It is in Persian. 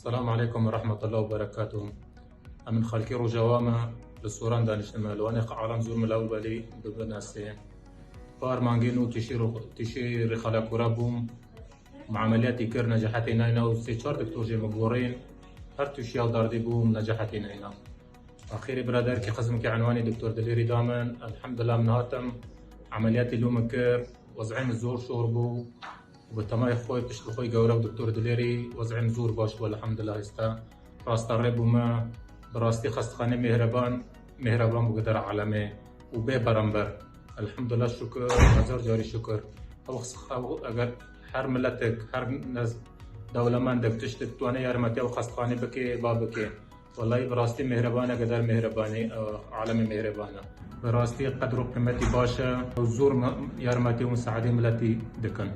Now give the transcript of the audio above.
السلام عليكم ورحمة الله وبركاته. من خالكي رجوامة للسوران دانش المال وانا عالم زور ملاوبالي ببناسي فار مانجينو تشير خلاكو ربهم مع عملياتي كير نجحتي ناينا وسيشار دكتور جي مقبورين هر تشيال داردي بوم نجحتي ناينا. أخيري برادر كي خزمك عنواني دكتور دليري دامن الحمد لله من هاتم عملياتي لوم كير وزعين الزور شوربو وبتماي خوي بشتو خوي قورب دكتور دليري وزعين زور باش والحمد لله استا راست الرب وما براستي خستخاني مهربان بقدر عالمي وبي برمبر الحمد لله شكر هزار جاري شكر او اگر هر ملتك هر ناس دولة مندك تشتك تواني يارمتي او خستخاني بكي بابكي والله براستي مهربانه قدر مهرباني عالمي مهربانه براستي قدر قيمتي باشا وزور يارمتي ومساعدي ملتي دكن